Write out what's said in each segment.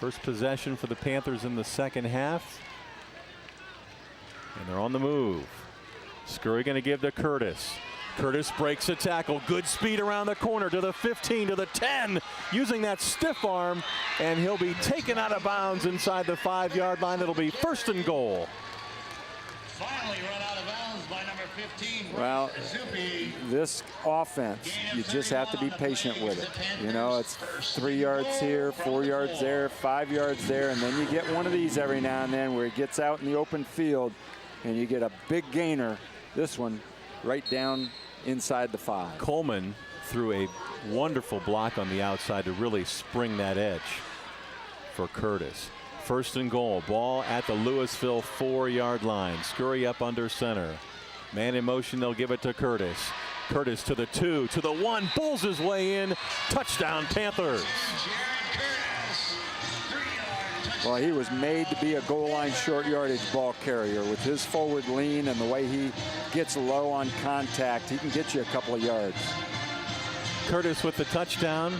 First possession for the Panthers in the second half. And they're on the move. Scurry going to give to Curtis. Curtis breaks a tackle. Good speed around the corner to the 15, to the 10, using that stiff arm, and he'll be taken out of bounds inside the 5-yard line. It'll be first and goal. Finally run out of bounds by number 15. Well, this offense, you just have to be patient with it. You know, it's 3 yards here, 4 yards there, 5 yards there, and then you get one of these every now and then where it gets out in the open field and you get a big gainer. This one right down inside the 5. Coleman threw a wonderful block on the outside to really spring that edge for Curtis. First and goal, ball at the Louisville 4-yard line. Scurry up under center. Man in motion, they'll give it to Curtis. Curtis to the 2, to the 1, bulls his way in. Touchdown Panthers. Well, he was made to be a goal line short yardage ball carrier. With his forward lean and the way he gets low on contact, he can get you a couple of yards. Curtis with the touchdown.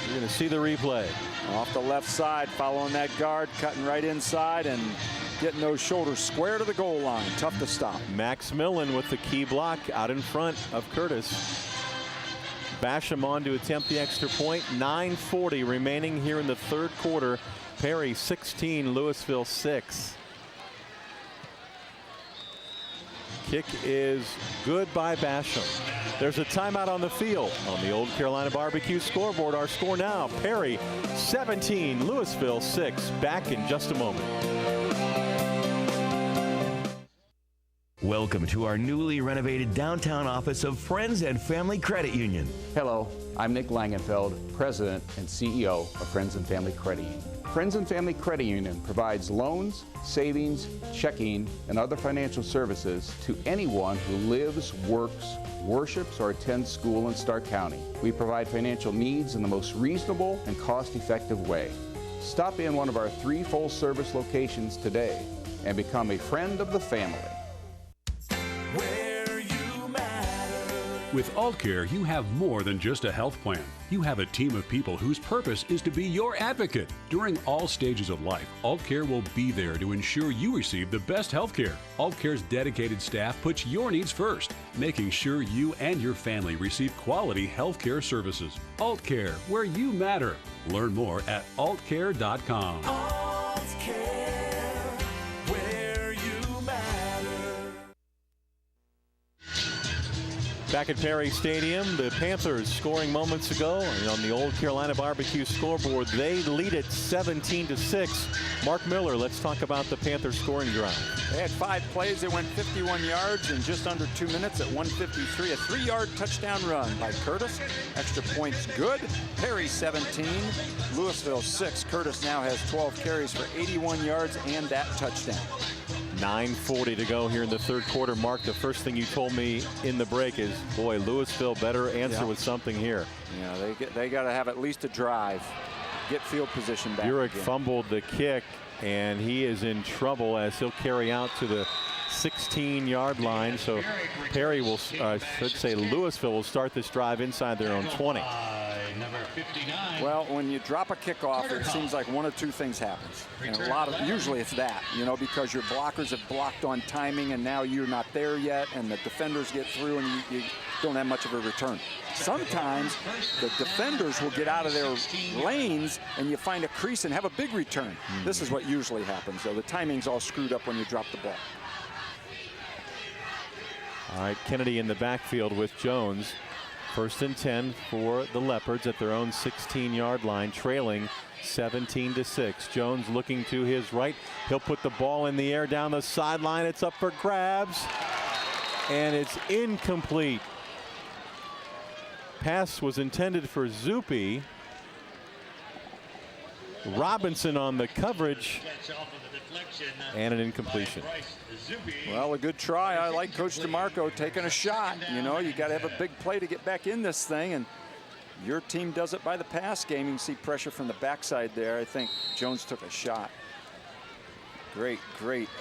You're going to see the replay. Off the left side, following that guard, cutting right inside and getting those shoulders square to the goal line. Tough to stop. Max Millen with the key block out in front of Curtis. Basham on to attempt the extra point. 9:40 remaining here in the third quarter. Perry 16, Louisville 6. Kick is good by Basham. There's a timeout on the field. On the Old Carolina Barbecue scoreboard, our score now, Perry 17, Louisville 6. Back in just a moment. Welcome to our newly renovated downtown office of Friends and Family Credit Union. Hello, I'm Nick Langenfeld, President and CEO of Friends and Family Credit Union. Friends and Family Credit Union provides loans, savings, checking, and other financial services to anyone who lives, works, worships, or attends school in Stark County. We provide financial needs in the most reasonable and cost-effective way. Stop in one of our 3 full-service locations today and become a friend of the family. With AltCare, you have more than just a health plan. You have a team of people whose purpose is to be your advocate. During all stages of life, AltCare will be there to ensure you receive the best health care. AltCare's dedicated staff puts your needs first, making sure you and your family receive quality health care services. AltCare, where you matter. Learn more at altcare.com. Back at Perry Stadium, the Panthers scoring moments ago, and on the Old Carolina Barbecue scoreboard, they lead it 17-6. Mark Miller, let's talk about the Panthers scoring drive. They had 5 plays. They went 51 yards in just under 2 minutes at 1:53. A 3-yard touchdown run by Curtis. Extra points good. Perry 17, Louisville 6. Curtis now has 12 carries for 81 yards and that touchdown. 9:40 to go here in the third quarter. Mark, the first thing you told me in the break is, boy, Louisville better answer with something here. Yeah, they got to have at least a drive. Get field position back. Burek again. fumbled the kick, and he is in trouble as he'll carry out to the 16-yard line. So Perry will, I should say Louisville will start this drive inside their own 20. Number 59. Well, when you drop a kickoff, it seems like one of 2 things happens. And usually it's that, you know, because your blockers have blocked on timing and now you're not there yet and the defenders get through and you don't have much of a return. Sometimes the defenders will get out of their lanes and you find a crease and have a big return. This is what usually happens, though. The timing's all screwed up when you drop the ball. All right, Kennedy in the backfield with Jones. First and 10 for the Leopards at their own 16-yard line, trailing 17-6. Jones looking to his right. He'll put the ball in the air down the sideline. It's up for grabs, and it's incomplete. Pass was intended for Zuppe. Robinson on the coverage, and an incompletion. Well, a good try. I like Coach DeMarco taking a shot. You know, you got to have a big play to get back in this thing, and your team does it by the pass game. You can see pressure from the backside there. I think Jones took a shot. Great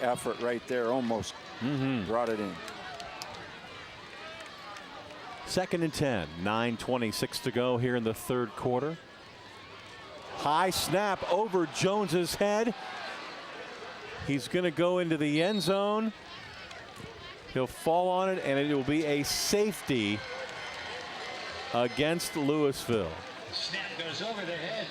effort right there. Almost brought it in. 2nd and 10. 9:26 to go here in the 3rd quarter. High snap over Jones's head. He's going to go into the end zone. He'll fall on it, and it will be a safety against Louisville. Snap goes over their head.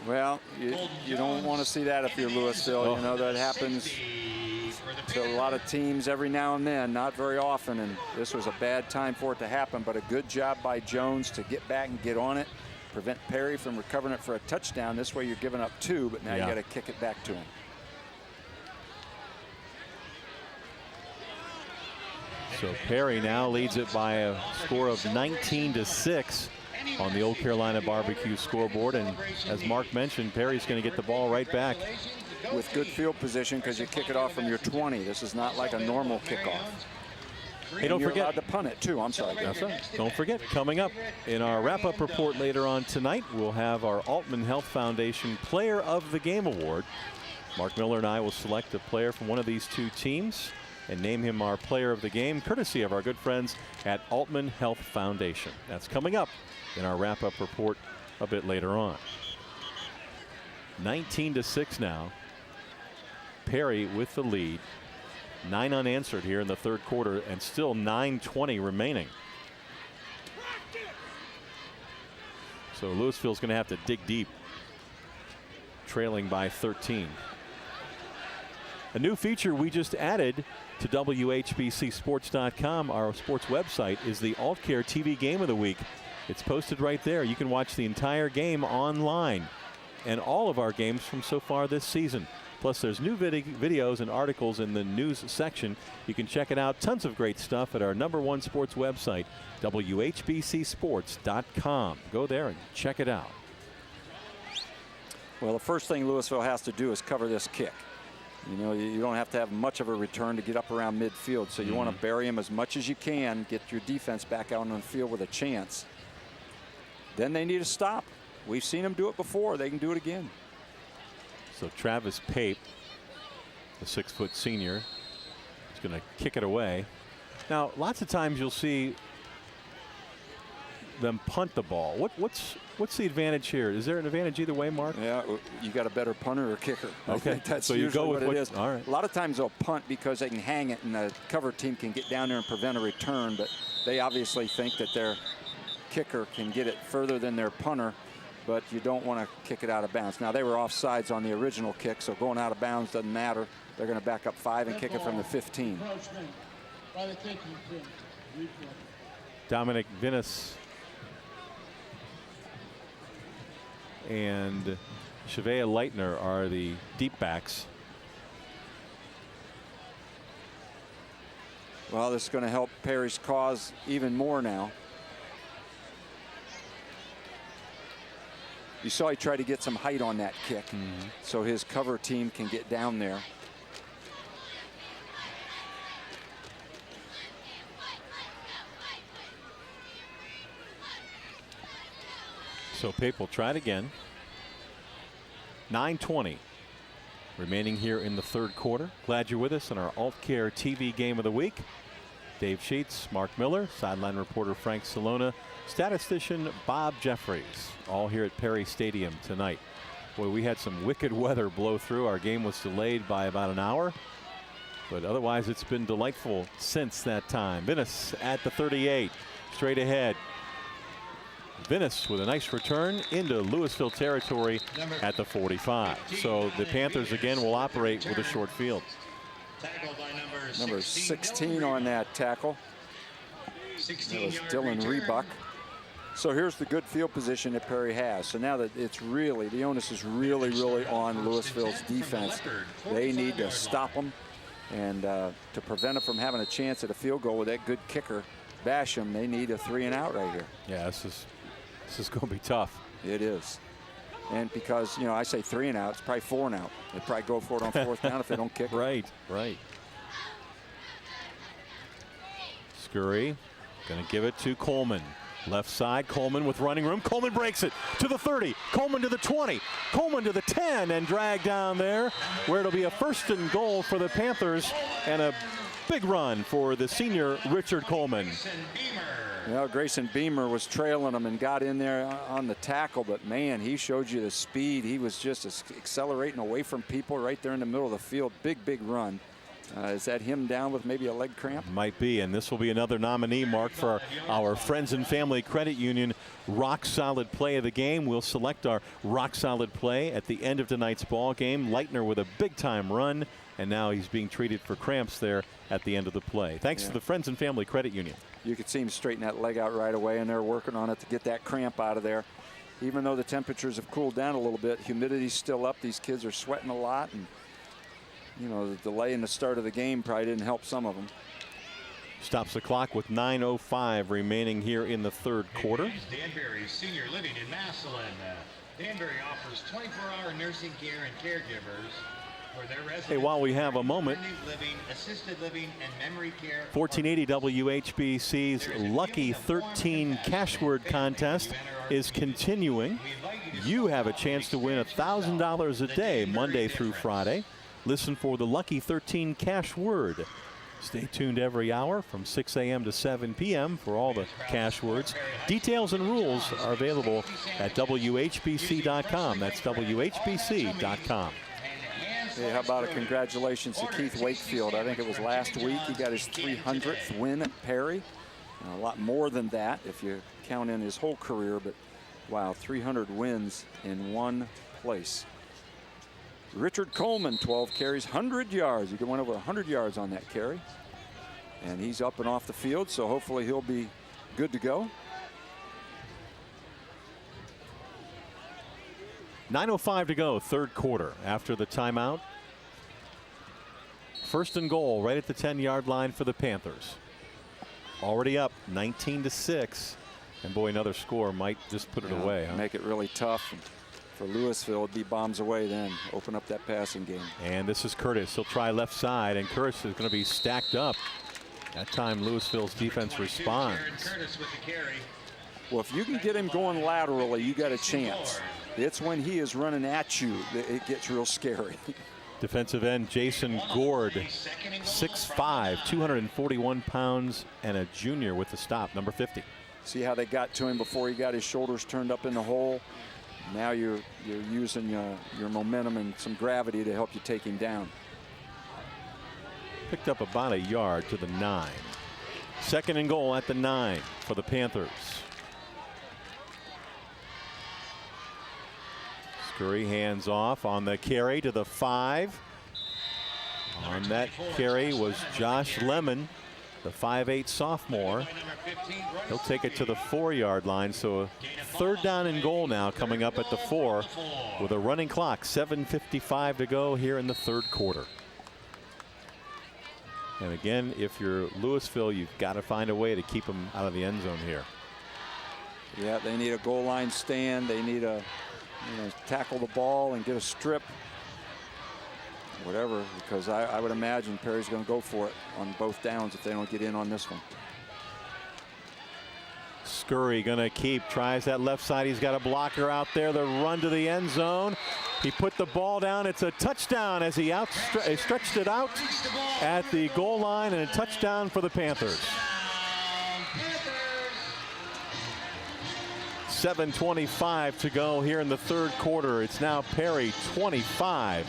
Well, you don't want to see that if you're Louisville. You know, that happens to a lot of teams every now and then, not very often, and this was a bad time for it to happen, but a good job by Jones to get back and get on it, prevent Perry from recovering it for a touchdown. This way you're giving up 2, but now you got to kick it back to him. So Perry now leads it by a score of 19-6 on the Old Carolina Barbecue scoreboard. And as Mark mentioned, Perry's going to get the ball right back. With good field position because you kick it off from your 20. This is not like a normal kickoff. Hey, don't forget allowed to punt it too. I'm sorry. That's right. Don't forget, coming up in our wrap-up report later on tonight, we'll have our Altman Health Foundation Player of the Game Award. Mark Miller and I will select a player from one of these 2 teams and name him our Player of the Game, courtesy of our good friends at Altman Health Foundation. That's coming up in our wrap-up report a bit later on. 19-6 now. Perry with the lead. 9 unanswered here in the 3rd quarter, and still 9:20 remaining. So Louisville's going to have to dig deep, trailing by 13. A new feature we just added to WHBCSports.com, our sports website, is the AltCare TV Game of the Week. It's posted right there. You can watch the entire game online and all of our games from so far this season. Plus, there's new videos and articles in the news section. You can check it out. Tons of great stuff at our #1 sports website, WHBCSports.com. Go there and check it out. Well, the first thing Louisville has to do is cover this kick. You know, you don't have to have much of a return to get up around midfield, so you want to bury him as much as you can, get your defense back out on the field with a chance. Then they need a stop. We've seen them do it before. They can do it again. So Travis Pape, the 6-foot senior, is going to kick it away. Now, lots of times you'll see them punt the ball. What's the advantage here? Is there an advantage either way, Mark? Yeah, you got a better punter or kicker. Okay, I think that's so you go with what it is. All right. A lot of times they'll punt because they can hang it and the cover team can get down there and prevent a return, but they obviously think that their kicker can get it further than their punter, but you don't want to kick it out of bounds. Now, they were offsides on the original kick, so going out of bounds doesn't matter. They're going to back up 5 and kick it from the 15. Dominic Vinnis and Shavea Leitner are the deep backs. Well, this is going to help Perry's cause even more now. You saw he tried to get some height on that kick, so his cover team can get down there. So Pape will try it again. 9:20 remaining here in the 3rd quarter. Glad you're with us on our AltCare TV Game of the Week. Dave Sheets, Mark Miller, sideline reporter Frank Salona, statistician Bob Jeffries, all here at Perry Stadium tonight. Boy, we had some wicked weather blow through. Our game was delayed by about an hour, but otherwise it's been delightful since that time. Vinnis at the 38, straight ahead. Vinnis with a nice return into Louisville territory at the 45. So the Panthers again will operate with a short field. Number 16 on that tackle. That was Dylan Rebuck. So here's the good field position that Perry has. So now that it's really, the onus is really, really on Louisville's defense. They need to stop them, and to prevent them from having a chance at a field goal with that good kicker, Basham, they need a 3-and-out right here. Yeah, this is going to be tough. It is. And because, you know, I say 3-and-out, it's probably 4-and-out. They'd probably go for it on 4th down if they don't kick it. Right. Scurry going to give it to Coleman. Left side, Coleman with running room. Coleman breaks it to the 30. Coleman to the 20. Coleman to the 10 and dragged down there, where it'll be a 1st and goal for the Panthers and a big run for the senior Richard Coleman. Well, Grayson Beamer was trailing him and got in there on the tackle, but man, he showed you the speed. He was just accelerating away from people right there in the middle of the field. Big run. Is that him down with maybe a leg cramp? Might be, and this will be another nominee, Mark, for our Friends and Family Credit Union rock solid play of the game. We'll select our rock solid play at the end of tonight's ball game. Leitner with a big time run, and now he's being treated for cramps there at the end of the play. Thanks to the Friends and Family Credit Union. You could see him straighten that leg out right away, and they're working on it to get that cramp out of there. Even though the temperatures have cooled down a little bit, humidity's still up. These kids are sweating a lot, and you know, the delay in the start of the game probably didn't help some of them. Stops the clock with 9:05 remaining here in the third quarter. Danbury Senior Living in Massillon. Danbury offers 24-hour nursing care and caregivers for their residents. Hey, while we have a moment, Living, assisted living, and memory care. 1480 WHBC's Lucky 13 Cash Word contest is continuing. You have a chance to win $1,000 a day, Monday through Friday. Listen for the Lucky 13 Cash Word. Stay tuned every hour from 6 a.m. to 7 p.m. for all the cash words. Details and rules are available at WHBC.com. That's WHBC.com. Hey, how about a congratulations to Keith Wakefield? I think it was last week. He got his 300th win at Perry. A lot more than that if you count in his whole career, but wow, 300 wins in one place. Richard Coleman, 12 carries, 100 yards. He went over 100 yards on that carry. And he's up and off the field, so hopefully he'll be good to go. 9:05 to go, third quarter after the timeout. First and goal right at the 10-yard line for the Panthers. Already up 19-6. And boy, another score might just put it away. Huh? Make it really tough. For Louisville, it'd be bombs away then. Open up that passing game. And this is Curtis. He'll try left side, and Curtis is going to be stacked up. That time Louisville's defense responds. Well, if you can get him going laterally, you got a chance. It's when he is running at you that it gets real scary. Defensive end Jason Gord, 6'5", 241 pounds, and a junior with the stop, number 50. See how they got to him before he got his shoulders turned up in the hole? Now you're using your momentum and some gravity to help you take him down. Picked up about a yard to the 9. Second and goal at the 9 for the Panthers. Scurry hands off on the carry to the 5. On that carry was Josh Lemon, the 5'8" sophomore. He'll take it to the 4-yard line. So a third down and goal now coming up at the 4 with a running clock. 7:55 to go here in the third quarter. And again, if you're Louisville, you've got to find a way to keep them out of the end zone here. Yeah, they need a goal line stand. They need a tackle the ball and get a strip. Whatever, because I would imagine Perry's going to go for it on both downs if they don't get in on this one. Scurry going to keep, tries that left side. He's got a blocker out there. The run to the end zone. He put the ball down. It's a touchdown as he stretched it out at the goal line, and a touchdown for the Panthers. 7:25 to go here in the third quarter. It's now Perry 25,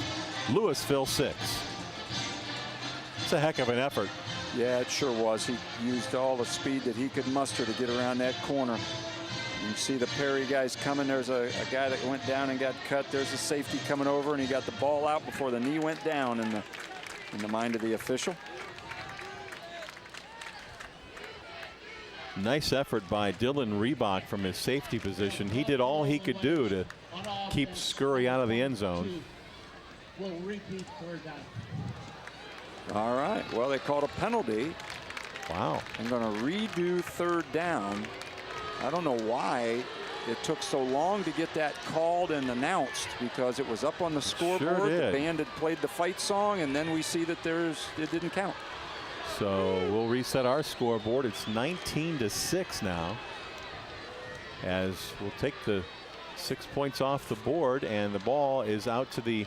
Louisville 6. It's a heck of an effort. Yeah, it sure was. He used all the speed that he could muster to get around that corner. You see the Perry guys coming. There's a guy that went down and got cut. There's a safety coming over, and he got the ball out before the knee went down in the mind of the official. Nice effort by Dylan Reebok from his safety position. He did all he could do to keep Scurry out of the end zone. We'll repeat third down. All right. Well, they called a penalty. Wow. I'm going to redo third down. I don't know why it took so long to get that called and announced, because it was up on the scoreboard. Sure did. The band had played the fight song, and then we see that it didn't count. So we'll reset our scoreboard. It's 19-6 now, as we'll take the 6 points off the board, and the ball is out to the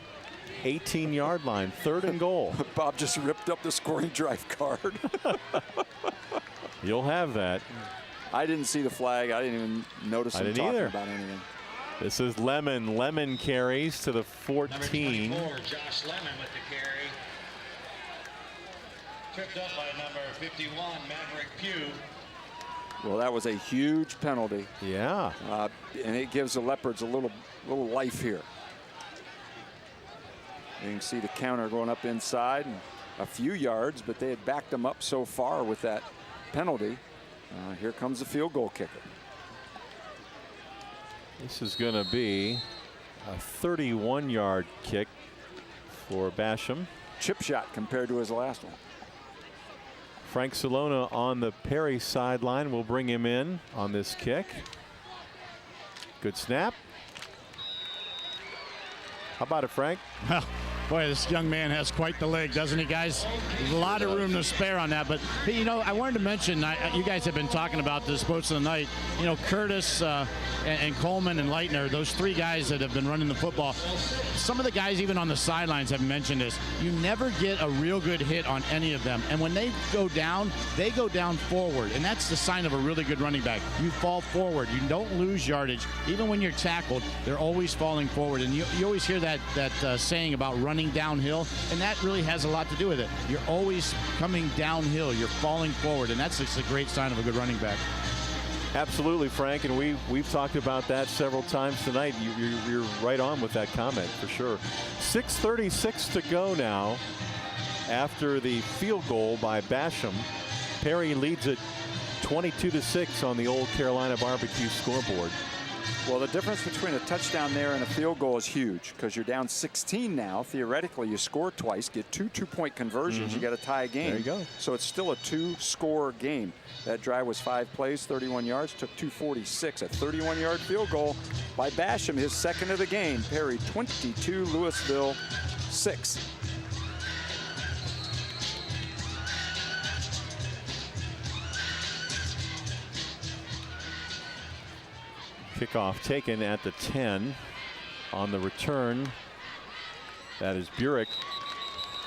18-yard line, 3rd and goal. Bob just ripped up the scoring drive card. You'll have that. I didn't see the flag. I didn't even notice him talking either. about anything. This is Lemon. Lemon carries to the 14. Number 24, Josh Lemon with the carry. Tripped up by number 51, Maverick Pugh. Well, that was a huge penalty. Yeah. And it gives the Leopards a little life here. You can see the counter going up inside and a few yards, but they had backed them up so far with that penalty. Here comes the field goal kicker. This is going to be a 31-yard kick for Basham. Chip shot compared to his last one. Frank Salona on the Perry sideline will bring him in on this kick. Good snap. How about it, Frank? Well, boy, this young man has quite the leg, doesn't he, guys? There's a lot of room to spare on that. But, you know, I wanted to mention, you guys have been talking about this most of the night. You know, Curtis and Coleman and Leitner, those 3 guys that have been running the football. Some of the guys even on the sidelines have mentioned this. You never get a real good hit on any of them. And when they go down forward. And that's the sign of a really good running back. You fall forward. You don't lose yardage. Even when you're tackled, they're always falling forward. And you always hear that saying about running downhill, and that really has a lot to do with it. You're always coming downhill. You're falling forward, and that's just a great sign of a good running back. Absolutely, Frank, and we've talked about that several times tonight. You're right on with that comment for sure. 6:36 to go now after the field goal by Basham. Perry leads it 22-6 on the Old Carolina Barbecue scoreboard. Well, the difference between a touchdown there and a field goal is huge because you're down 16 now. Theoretically, you score twice, get 2 two-point conversions, you got to tie a game. There you go. So it's still a 2-score game. That drive was 5 plays, 31 yards, took 2:46. A 31-yard field goal by Basham, his 2nd of the game. Perry 22, Louisville 6. Kickoff taken at the 10. On the return, that is Burek,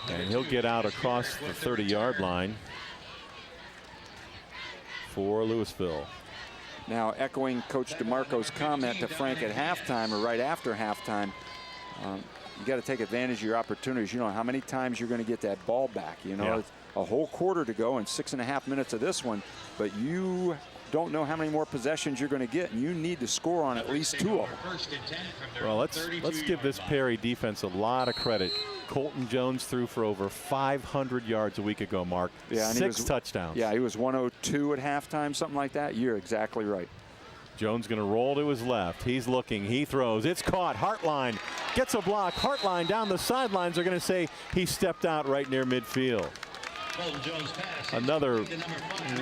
and he'll get out across the 30-yard line for Louisville. Now, echoing Coach DeMarco's comment to Frank at halftime, or right after halftime, you got to take advantage of your opportunities. You know how many times you're going to get that ball back. You know, it's a whole quarter to go and 6.5 minutes of this one, but you don't know how many more possessions you're going to get, and you need to score on at least 2 of them. Well, let's give this Perry defense a lot of credit. Colton Jones threw for over 500 yards a week ago, Mark. Yeah, 6 touchdowns. Yeah, he was 102 at halftime, something like that. You're exactly right. Jones going to roll to his left. He's looking. He throws. It's caught. Hartline gets a block. Hartline down the sidelines. They're going to say he stepped out right near midfield. Another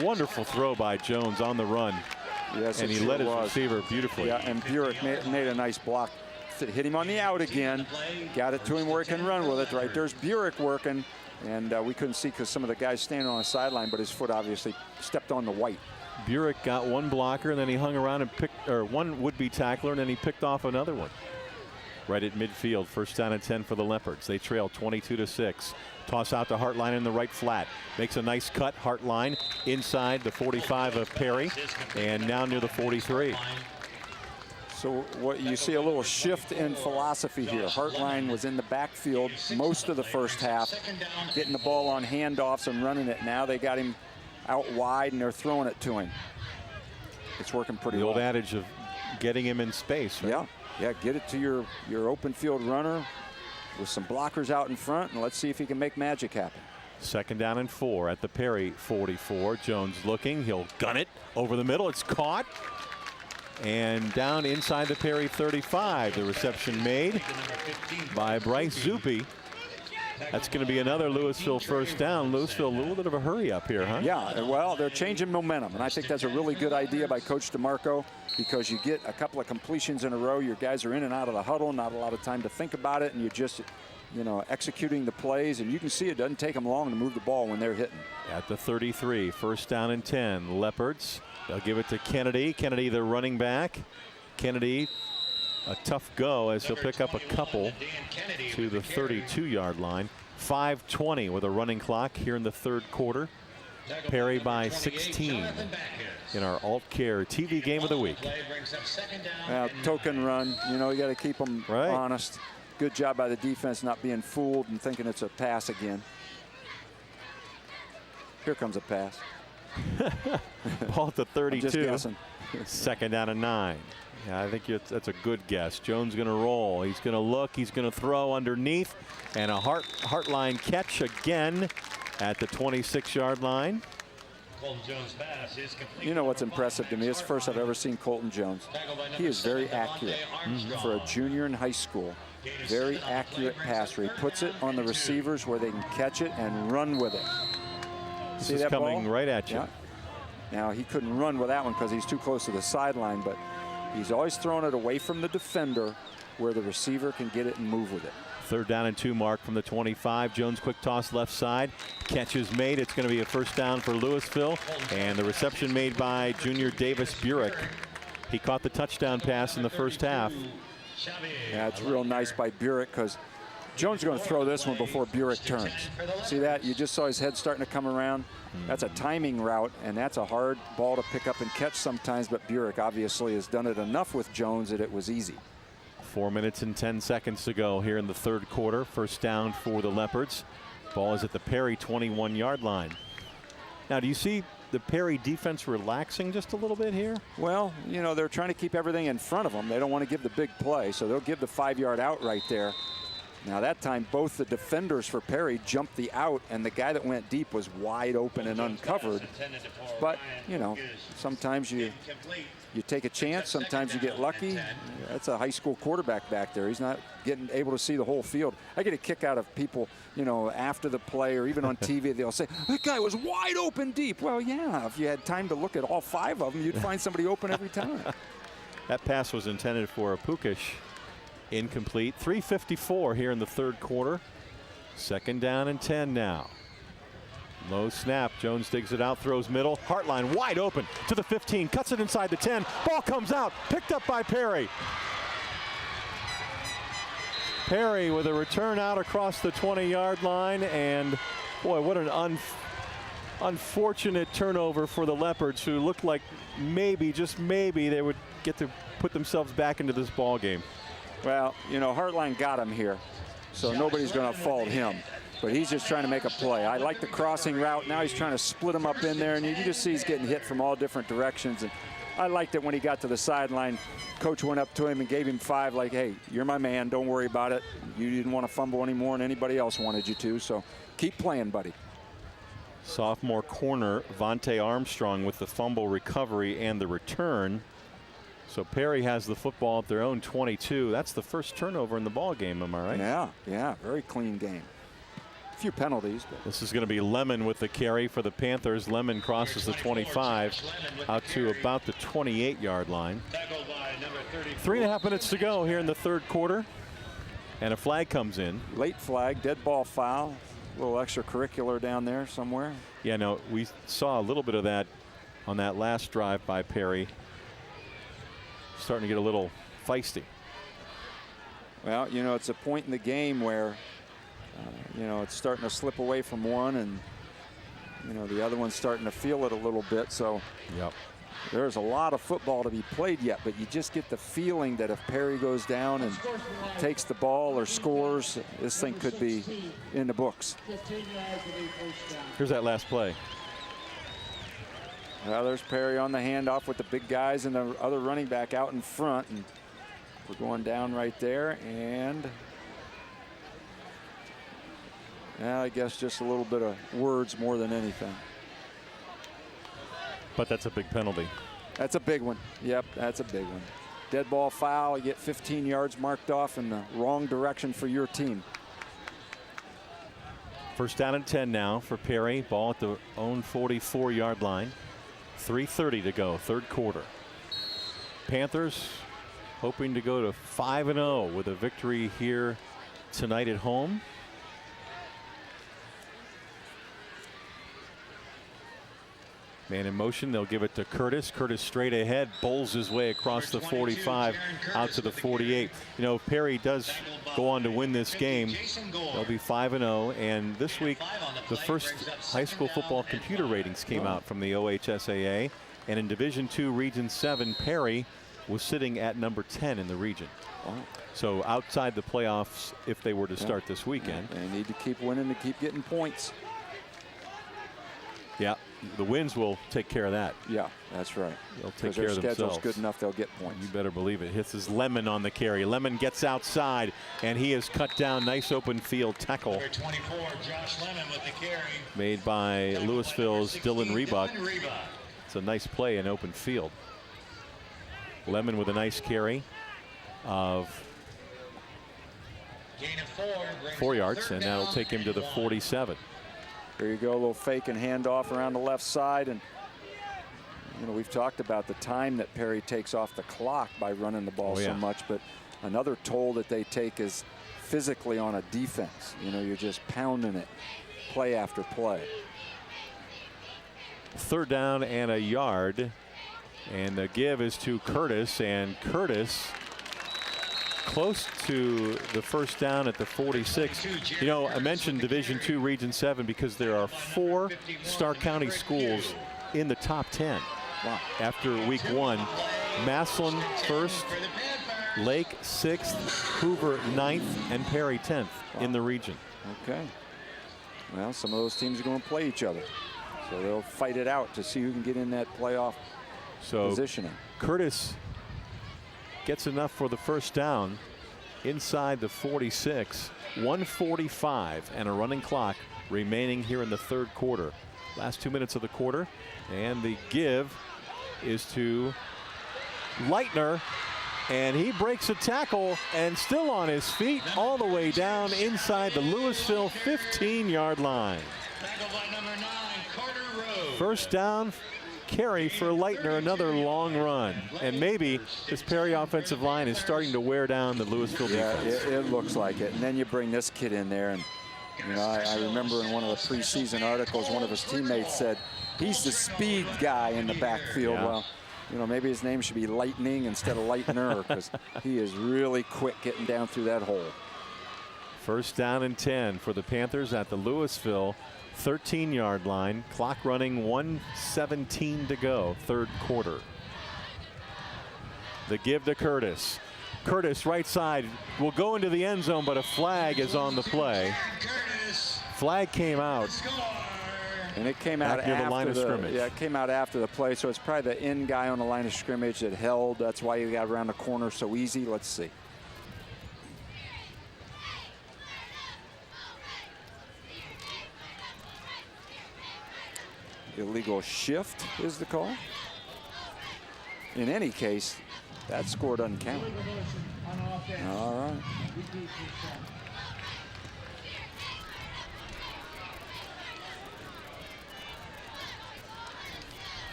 wonderful throw by Jones on the run. Yes, and he led his receiver beautifully. Yeah, and Burek made a nice block. Hit him on the out again. Got it to him where he can run with it. Right there's Burek working. And we couldn't see because some of the guys standing on the sideline, but his foot obviously stepped on the white. Burek got one blocker, and then he hung around and picked, or one would-be tackler, and then he picked off another one. Right at midfield, 1st down and 10 for the Leopards. They trail 22-6. Toss out to Hartline in the right flat. Makes a nice cut. Hartline inside the 45 of Perry, and now near the 43. So what you see a little shift in philosophy here. Hartline was in the backfield most of the first half, getting the ball on handoffs and running it. Now they got him out wide and they're throwing it to him. It's working pretty well. The old adage of getting him in space, right? Yeah, get it to your open field runner with some blockers out in front, and let's see if he can make magic happen. 2nd down and 4 at the Perry 44. Jones looking. He'll gun it over the middle. It's caught. And down inside the Perry 35. The reception made by Bryce Zuppe. That's going to be another Louisville 1st down. Louisville, a little bit of a hurry up here, huh? Yeah, well, they're changing momentum, and I think that's a really good idea by Coach DeMarco because you get a couple of completions in a row. Your guys are in and out of the huddle, not a lot of time to think about it, and you're just, executing the plays, and you can see it doesn't take them long to move the ball when they're hitting. At the 33, 1st down and 10. Leopards, they'll give it to Kennedy. Kennedy, the running back. Kennedy a tough go as he'll pick up a couple to the 32-yard line. 5:20 with a running clock here in the third quarter. Perry by 16 in our Alt Care TV game of the week. Token run, you know, you got to keep them honest. Good job by the defense not being fooled and thinking it's a pass again. Here comes a pass. Ball at the 32. I'm just guessing. Second down and 9. Yeah, I think that's a good guess. Jones going to roll. He's going to look. He's going to throw underneath. And a Heartline catch again at the 26-yard line. You know what's impressive to me? It's the first I've ever seen Colton Jones. He is very accurate for a junior in high school. Very accurate passer. He puts it on the receivers where they can catch it and run with it. This See is that coming ball? right at you. Yeah. Now, he couldn't run with that one because he's too close to the sideline, but he's always throwing it away from the defender where the receiver can get it and move with it. 3rd down and 2 mark from the 25. Jones quick toss left side. Catch is made. It's going to be a first down for Louisville. And the reception made by junior Davis Burek. He caught the touchdown pass in the first half. Yeah, it's real nice by Burek because Jones is going to throw this one before Burek turns. See that? You just saw his head starting to come around. That's a timing route, and that's a hard ball to pick up and catch sometimes, but Burek obviously has done it enough with Jones that it was easy. 4 minutes and 10 seconds to go here in the third quarter. First down for the Leopards. Ball is at the Perry 21-yard line. Now, do you see the Perry defense relaxing just a little bit here? Well, you know, they're trying to keep everything in front of them. They don't want to give the big play, so they'll give the 5-yard out right there. Now, that time, both the defenders for Perry jumped the out, and the guy that went deep was wide open and uncovered. But, you know, sometimes you take a chance, sometimes you get lucky. That's a high school quarterback back there. He's not able to see the whole field. I get a kick out of people, you know, after the play or even on TV, they'll say, that guy was wide open deep. Well, yeah, if you had time to look at all 5 of them, you'd find somebody open every time. That pass was intended for a Pukish. Incomplete. 3:54 here in the third quarter. 2nd down and 10 now. Low snap. Jones digs it out, throws middle. Heartline wide open to the 15. Cuts it inside the 10. Ball comes out. Picked up by Perry. Perry with a return out across the 20-yard line. And boy, what an unfortunate turnover for the Leopards, who looked like maybe, just maybe, they would get to put themselves back into this ball game. Well, you know, Heartline got him here, so nobody's going to fault him. But he's just trying to make a play. I like the crossing route. Now he's trying to split him up in there, and you can just see he's getting hit from all different directions. And I liked it when he got to the sideline. Coach went up to him and gave him 5, like, hey, you're my man. Don't worry about it. You didn't want to fumble anymore, and anybody else wanted you to, so keep playing, buddy. Sophomore corner Vontae Armstrong with the fumble recovery and the return. So Perry has the football at their own 22. That's the first turnover in the ball game, am I right? Yeah, very clean game. A few penalties. But this is going to be Lemon with the carry for the Panthers. Lemon crosses the 25 out to about the 28-yard line. 3.5 minutes to go here in the third quarter. And a flag comes in. Late flag, dead ball foul. A little extracurricular down there somewhere. Yeah, no, we saw a little bit of that on that last drive by Perry. Starting to get a little feisty. Well, you know, it's a point in the game where, you know, it's starting to slip away from one, and, you know, the other one's starting to feel it a little bit. So there's a lot of football to be played yet, but you just get the feeling that if Perry goes down and takes the ball or scores, this thing could be in the books. Here's that last play. Well, there's Perry on the handoff with the big guys and the other running back out in front. And we're going down right there. And I guess just a little bit of words more than anything. But that's a big penalty. That's a big one. Yep, that's a big one. Dead ball foul. You get 15 yards marked off in the wrong direction for your team. First down and 10 now for Perry. Ball at the own 44-yard line. 3:30 to go, third quarter. Panthers hoping to go to 5-0 with a victory here tonight at home. Man in motion. They'll give it to Curtis. Curtis straight ahead, bowls his way across the 45 out to the 48. You know, if Perry does go on to win this game, they'll be 5-0. And this week, the first high school football computer ratings came out from the OHSAA. And in Division II, Region 7, Perry was sitting at number 10 in the region. So outside the playoffs if they were to start this weekend. They need to keep winning to keep getting points. Yeah, the wins will take care of that. Yeah, that's right. They'll take care of themselves. Their schedule's good enough, they'll get points. You better believe it. Hits his Lemon on the carry. Lemon gets outside, and he is cut down. Nice open field tackle. Number 24, Josh Lemon with the carry. Made by Louisville's Dylan Rebuck. It's a nice play in open field. Lemon with a nice carry of 4 yards, and that'll take him to the 47. Here you go, a little fake and handoff around the left side. And, you know, we've talked about the time that Perry takes off the clock by running the ball so much, but another toll that they take is physically on a defense. You know, you're just pounding it play after play. 3rd down and a yard. And the give is to Curtis, and Curtis close to the first down at the 46. You know, I mentioned Division II Region 7 because there are 4 Stark County schools in the top 10 after week 1. Massillon 1st, Lake 6th, Hoover 9th, and Perry 10th in the region. Okay. Well, some of those teams are going to play each other. So they'll fight it out to see who can get in that playoff positioning. Curtis gets enough for the first down inside the 46. 1:45 and a running clock remaining here in the 3rd quarter. Last 2 minutes of the quarter, and the give is to Leitner, and he breaks a tackle and still on his feet all the way down inside the Louisville 15-yard line. First down carry for Leitner, another long run, and maybe this Perry offensive line is starting to wear down the Louisville defense. It looks like it. And then you bring this kid in there, and you know, I remember in one of the preseason articles, one of his teammates said he's the speed guy in the backfield. Well, you know, maybe his name should be Lightning instead of Leitner, because he is really quick getting down through that hole. First down and 10 for the Panthers at the Louisville 13-yard line. Clock running, 1:17 to go, 3rd quarter. The give to Curtis. Curtis right side will go into the end zone, but a flag is on the play. Flag came out. And it came out near the line of scrimmage. Yeah, it came out after the play, so it's probably the end guy on the line of scrimmage that held. That's why you got around the corner so easy. Let's see. Illegal shift is the call. In any case, that score doesn't count. All right.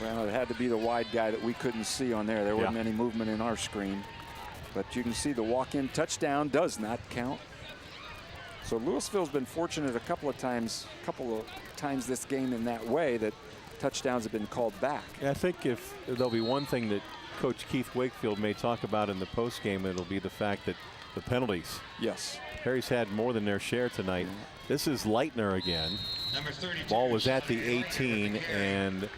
Well, it had to be the wide guy that we couldn't see on there. There wasn't any movement in our screen. But you can see the walk-in touchdown does not count. So Louisville's been fortunate a couple of times this game in that way, that touchdowns have been called back. I think if there'll be one thing that Coach Keith Wakefield may talk about in the postgame, it'll be the fact that the penalties. Yes. Perry's had more than their share tonight. This is Leitner again. Ball was at the 18, and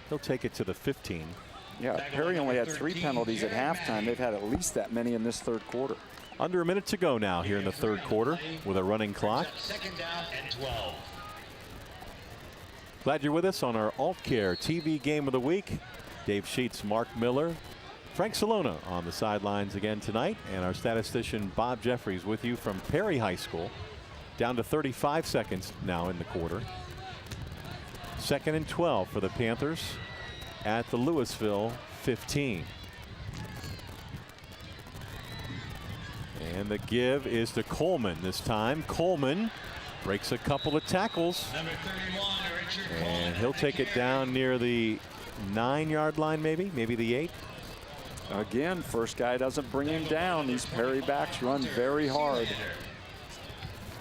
he'll take it to the 15. Yeah, Perry only had 3 penalties at halftime. They've had at least that many in this 3rd quarter. Under a minute to go now here in the 3rd quarter with a running clock. 2nd down and 12. Glad you're with us on our Alt Care TV Game of the Week. Dave Sheets, Mark Miller, Frank Salona on the sidelines again tonight, and our statistician Bob Jeffries with you from Perry High School. Down to 35 seconds now in the quarter. 2nd and 12 for the Panthers at the Louisville 15. And the give is to Coleman this time. Coleman breaks a couple of tackles. And he'll take it down near the 9-yard line, maybe the 8. Again, first guy doesn't bring him down. These Perry backs run very hard.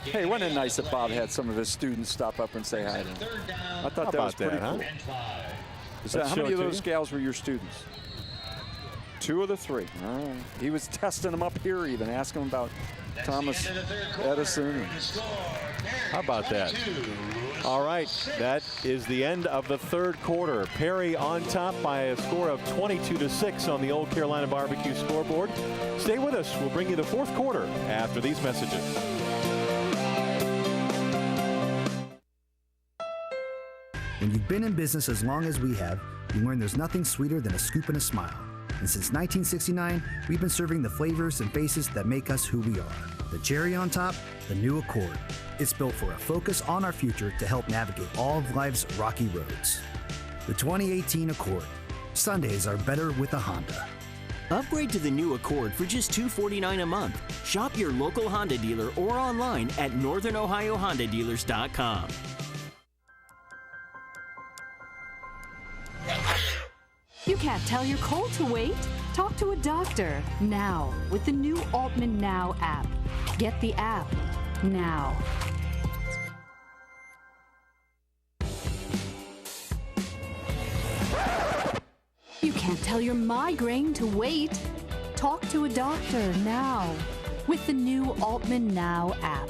Hey, wasn't it nice that Bob had some of his students stop up and say hi to him? I thought that was pretty cool. How many of those gals were your students? 2 of the 3. All right. He was testing them up here, even asking them about Thomas Edison. How about that? All right, that is the end of the third quarter. Perry on top by a score of 22-6 on the Old Carolina Barbecue scoreboard. Stay with us. We'll bring you the fourth quarter after these messages. When you've been in business as long as we have, you learn there's nothing sweeter than a scoop and a smile. And since 1969, we've been serving the flavors and faces that make us who we are. The cherry on top, the new Accord. It's built for a focus on our future to help navigate all of life's rocky roads. The 2018 Accord. Sundays are better with a Honda. Upgrade to the new Accord for just $249 a month. Shop your local Honda dealer or online at northernohiohondadealers.com. You can't tell your cold to wait? Talk to a doctor now with the new Altman Now app. Get the app now. You can't tell your migraine to wait. Talk to a doctor now with the new Altman Now app.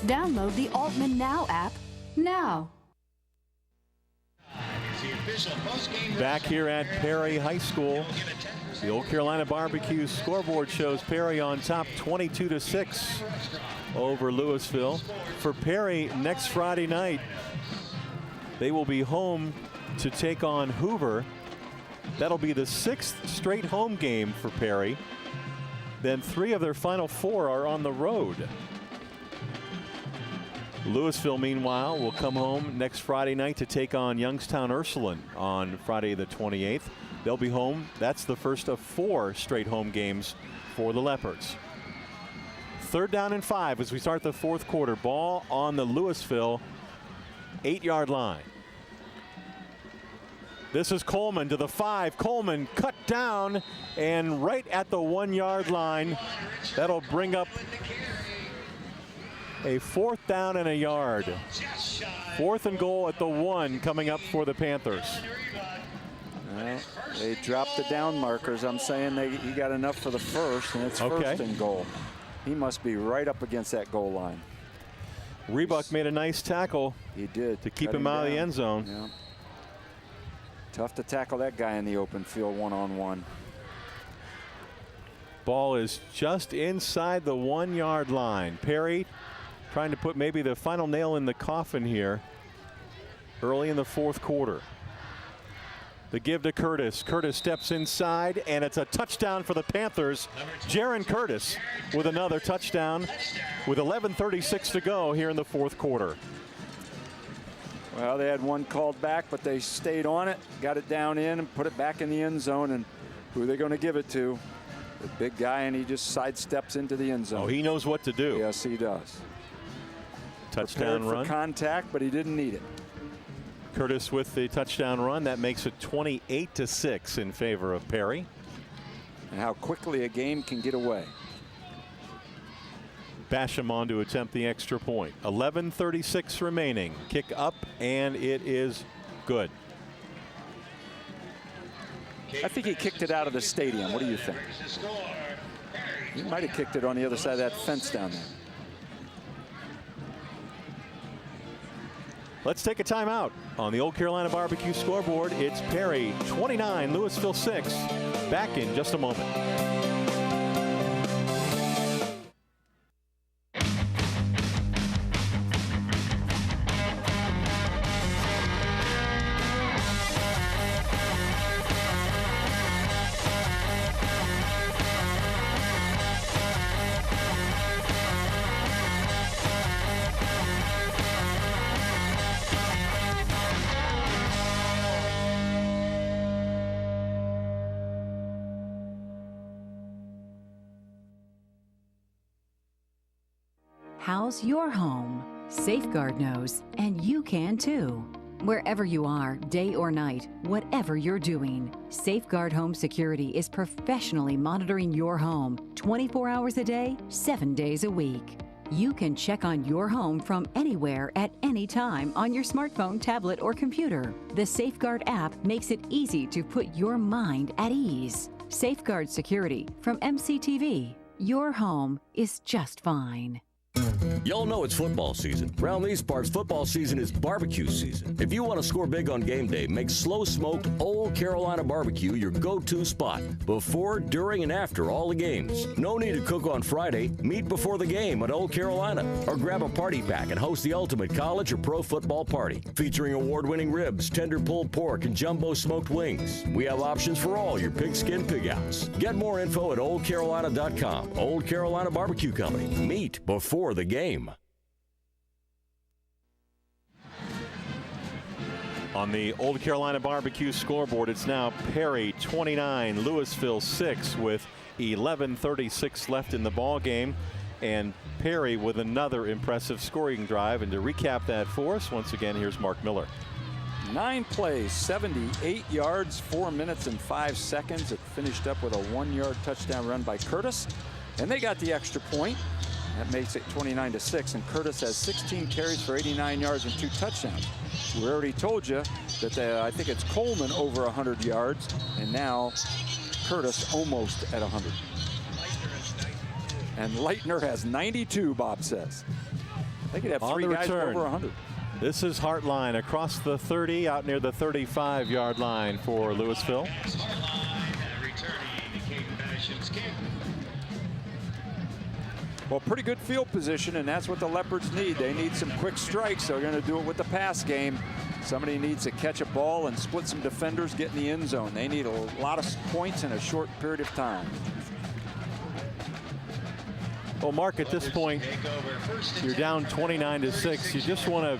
Download the Altman Now app now. Back here at Perry High School, the Old Carolina Barbecue scoreboard shows Perry on top 22-6 over Louisville. For Perry, next Friday night, they will be home to take on Hoover. That'll be the 6th straight home game for Perry. Then 3 of their final 4 are on the road. Louisville, meanwhile, will come home next Friday night to take on Youngstown Ursuline on Friday the 28th. They'll be home. That's the first of 4 straight home games for the Leopards. 3rd down and 5 as we start the fourth quarter. Ball on the Louisville 8-yard line. This is Coleman to the 5. Coleman cut down and right at the 1-yard line. That'll bring up a 4th down and a yard. 4th and goal at the 1 coming up for the Panthers. Well, they dropped the down markers. I'm saying he got enough for the first, and it's 1st and goal. He must be right up against that goal line. Rebuck made a nice tackle. He did. To keep him out of the end zone. Yeah. Tough to tackle that guy in the open field one-on-one. Ball is just inside the 1-yard line. Perry trying to put maybe the final nail in the coffin here early in the fourth quarter. The give to Curtis. Curtis steps inside, and it's a touchdown for the Panthers. Jaron Curtis with another touchdown with 11:36 to go here in the fourth quarter. Well, they had one called back, but they stayed on it, got it down in, and put it back in the end zone. And who are they going to give it to? The big guy, and he just sidesteps into the end zone. Oh, he knows what to do. Yes, he does. Touchdown run. For contact, but he didn't need it. Curtis with the touchdown run. That makes it 28-6 in favor of Perry. And how quickly a game can get away. Basham on to attempt the extra point. 11:36 remaining. Kick up, and it is good. I think he kicked it out of the stadium. What do you think? He might have kicked it on the other side of that fence down there. Let's take a timeout on the Old Carolina Barbecue scoreboard. It's Perry 29, Louisville 6. Back in just a moment. House your home. Safeguard knows, and you can too. Wherever you are, day or night, whatever you're doing, Safeguard Home Security is professionally monitoring your home 24 hours a day, 7 days a week. you can check on your home from anywhere at any time on your smartphone, tablet, or computer. The Safeguard app makes it easy to put your mind at ease. Safeguard Security from MCTV. Your home is just fine. Y'all know it's football season. Around these parts, football season is barbecue season. If you want to score big on game day, make slow-smoked Old Carolina barbecue your go-to spot before, during, and after all the games. No need to cook on Friday. Meet before the game at Old Carolina. Or grab a party pack and host the ultimate college or pro football party. Featuring award-winning ribs, tender pulled pork, and jumbo smoked wings. We have options for all your pigskin pig-outs. Get more info at oldcarolina.com. Old Carolina Barbecue Company. Meet before the game. On the Old Carolina Barbecue scoreboard, it's now Perry 29, Louisville 6 with 11:36 left in the ball game. And Perry with another impressive scoring drive. And to recap that for us, once again, here's Mark Miller. 9 plays, 78 yards, 4 minutes and 5 seconds. It finished up with a 1-yard touchdown run by Curtis. And they got the extra point. That makes it 29-6, and Curtis has 16 carries for 89 yards and 2 touchdowns. We already told you that I think it's Coleman over 100 yards, and now Curtis almost at 100. And Leitner has 92, Bob says. They could have 3 guys over 100. This is Hartline across the 30, out near the 35-yard line for Louisville. Well, pretty good field position, and that's what the Leopards need. They need some quick strikes. They're going to do it with the pass game. Somebody needs to catch a ball and split some defenders, get in the end zone. They need a lot of points in a short period of time. Well, Mark, at this point, you're down 29-6. You just want to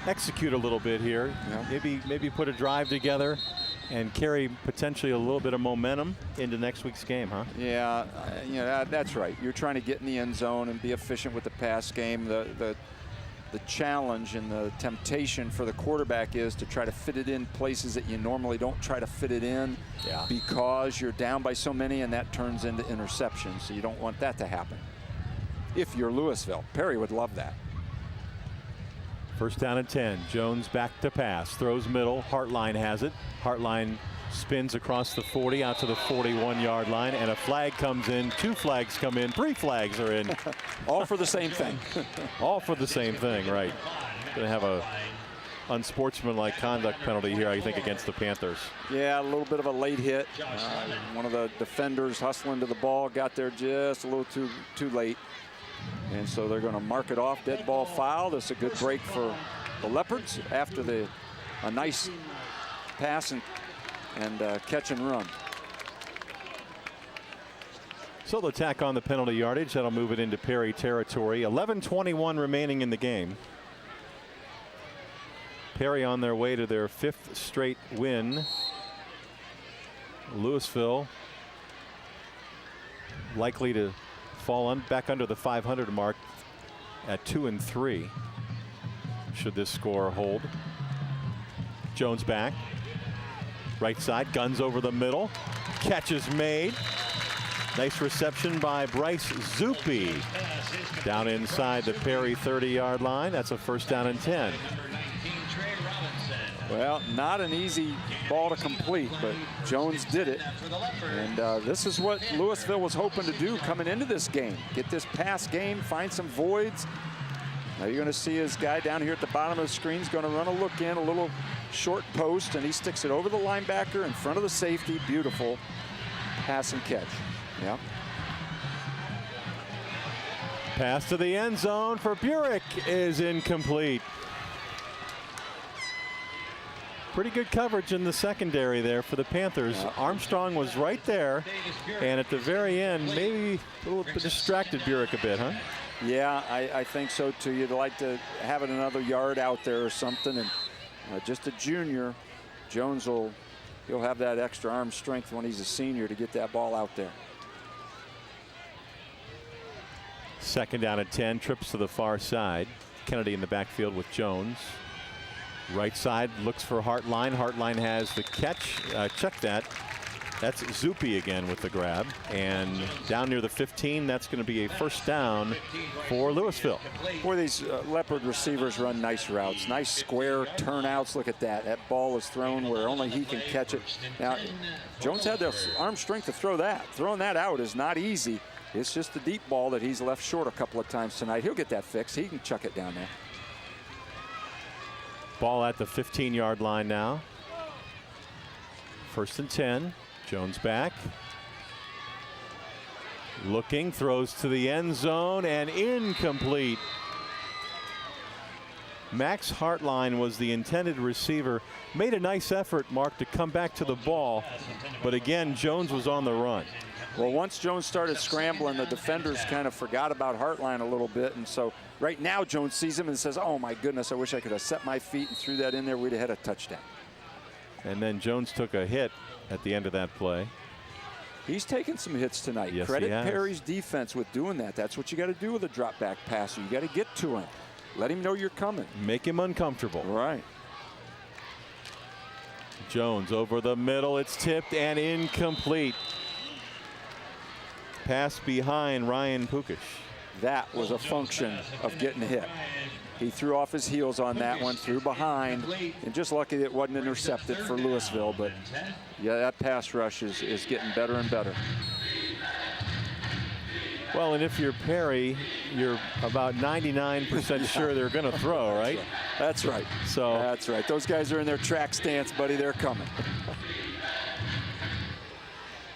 execute a little bit here. Yeah. Maybe put a drive together and carry potentially a little bit of momentum into next week's game, huh? Yeah, that's right. You're trying to get in the end zone and be efficient with the pass game. The challenge and the temptation for the quarterback is to try to fit it in places that you normally don't try to fit it in, because you're down by so many, and that turns into interceptions. So you don't want that to happen. If you're Louisville, Perry would love that. First down and 10. Jones back to pass. Throws middle. Hartline has it. Hartline spins across the 40 out to the 41-yard line, and a flag comes in. 2 flags come in. 3 flags are in. All for the same thing. All for the same thing, right. Going to have a unsportsmanlike conduct penalty here, I think, against the Panthers. Yeah, a little bit of a late hit. One of the defenders hustling to the ball got there just a little too late. And so they're going to mark it off. Dead ball foul. That's a good break for the Leopards after a nice pass and catch and run. So they'll tack on the penalty yardage. That'll move it into Perry territory. 11:21 remaining in the game. Perry on their way to their 5th straight win. Louisville likely to fall back under the 500 mark at 2-3 should this score hold. Jones back. Right side, guns over the middle. Catch is made. Nice reception by Bryce Zuppe. Down inside the Perry 30-yard line. That's a first down and 10. Well, not an easy ball to complete, but Jones did it. And this is what Louisville was hoping to do coming into this game. Get this pass game, find some voids. Now you're going to see his guy down here at the bottom of the screen is going to run a look in, a little short post, and he sticks it over the linebacker in front of the safety. Beautiful pass and catch. Yeah. Pass to the end zone for Burek is incomplete. Pretty good coverage in the secondary there for the Panthers. Armstrong was right there, and at the very end, maybe a little bit distracted Burek a bit, huh? Yeah, I think so too. You'd like to have it another yard out there or something, and just a junior, Jones he'll have that extra arm strength when he's a senior to get that ball out there. Second down at 10, trips to the far side. Kennedy in the backfield with Jones. Right side looks for Hartline. Hartline has the catch. Check that. That's Zuppe again with the grab. And down near the 15, that's going to be a first down for Louisville. Boy, these Leopard receivers run nice routes, nice square turnouts. Look at that. That ball is thrown where only he can catch it. Now, Jones had the arm strength to throw that. Throwing that out is not easy. It's just a deep ball that he's left short a couple of times tonight. He'll get that fixed. He can chuck it down there. Ball at the 15-yard line now. First and 10. Jones back. Looking, throws to the end zone and incomplete. Max Hartline was the intended receiver. Made a nice effort, Mark, to come back to the ball. But again, Jones was on the run. Well, once Jones started scrambling, the defenders kind of forgot about Hartline a little bit. And so right now, Jones sees him and says, oh, my goodness, I wish I could have set my feet and threw that in there. We'd have had a touchdown. And then Jones took a hit at the end of that play. He's taken some hits tonight. Yes, Credit he has. Perry's defense with doing that. That's what you got to do with a drop back passer. You got to get to him. Let him know you're coming. Make him uncomfortable. Right. Jones over the middle. It's tipped and incomplete. Pass behind Ryan Pukish. That was a function of getting hit. He threw off his heels on that one, threw behind, and just lucky it wasn't intercepted for Louisville. But yeah, that pass rush is getting better and better. Well, and if you're Perry, you're about 99% sure they're going to throw, right? That's right. So that's right. Those guys are in their track stance, buddy. They're coming.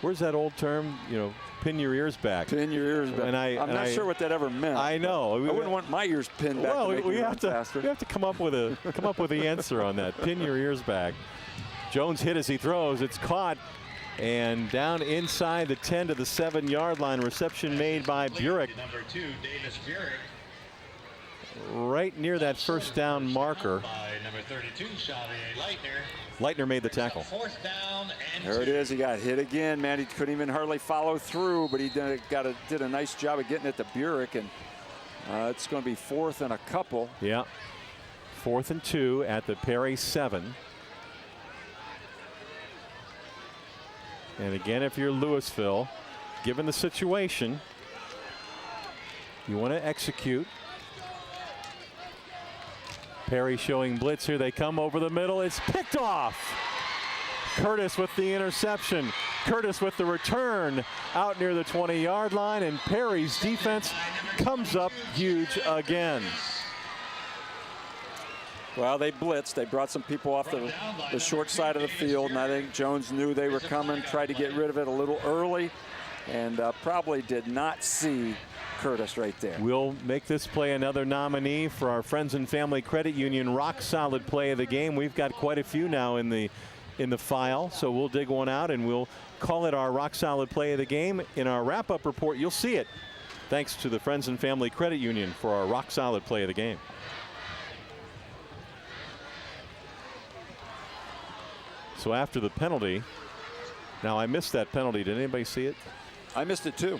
Where's that old term? You know, pin your ears back. Pin your ears back. I'm not sure what that ever meant. I know. I wouldn't want my ears pinned back. Well, to make we me have to faster. we have to come up with the answer on that. Pin your ears back. Jones hit as he throws. It's caught. And down inside the 10 to the 7-yard line. Reception made by Burek. Number 2, Davis Burek. Right near that first down marker. By number 32, Xavier Leitner. Leitner made the tackle. Fourth down and There it is. He got hit again, man. He couldn't even hardly follow through, but he did a nice job of getting it to Burek, and it's going to be 4th and a couple. Yeah. 4th and 2 at the Perry 7. And again, if you're Louisville, given the situation, you want to execute. Perry showing blitz here. They come over the middle. It's picked off. Curtis with the interception. Curtis with the return out near the 20-yard line, and Perry's defense comes up huge again. Well, they blitzed. They brought some people off the short side of the field, and I think Jones knew they were coming, tried to get rid of it a little early, and probably did not see Curtis right there. We'll make this play another nominee for our Friends and Family Credit Union rock solid play of the game. We've got quite a few now in the file, so we'll dig one out and we'll call it our rock solid play of the game. In our wrap-up report, you'll see it. Thanks to the Friends and Family Credit Union for our rock solid play of the game. So after the penalty, now I missed that penalty. Did anybody see it? I missed it too.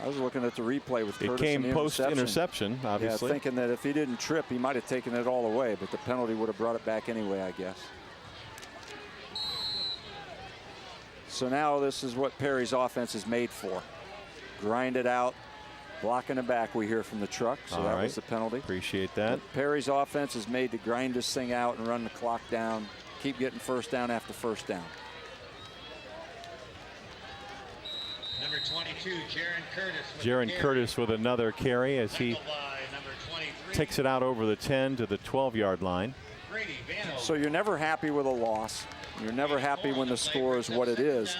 I was looking at the replay with Curtis. It came post-interception, obviously. Yeah, thinking that if he didn't trip, he might have taken it all away, but the penalty would have brought it back anyway, I guess. So now this is what Perry's offense is made for. Grind it out, blocking the back, we hear from the truck, so all that right. was the penalty. Appreciate that. But Perry's offense is made to grind this thing out and run the clock down, keep getting first down after first down. Number 22, Jaron Curtis. Jaron Curtis with another carry as he takes it out over the 10 to the 12-yard line. So you're never happy with a loss. You're never happy when the score is what it is.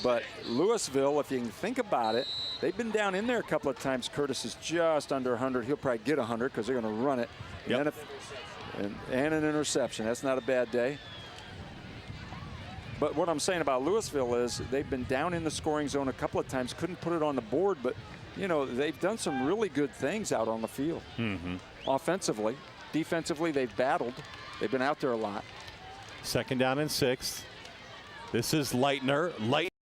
But Louisville, if you can think about it, they've been down in there a couple of times. Curtis is just under 100. He'll probably get 100 because they're going to run it. Yep. And an interception. That's not a bad day. But what I'm saying about Louisville is they've been down in the scoring zone a couple of times, couldn't put it on the board, but, you know, they've done some really good things out on the field. Offensively. Defensively, they've battled. They've been out there a lot. 2nd down and 6. This is Leitner.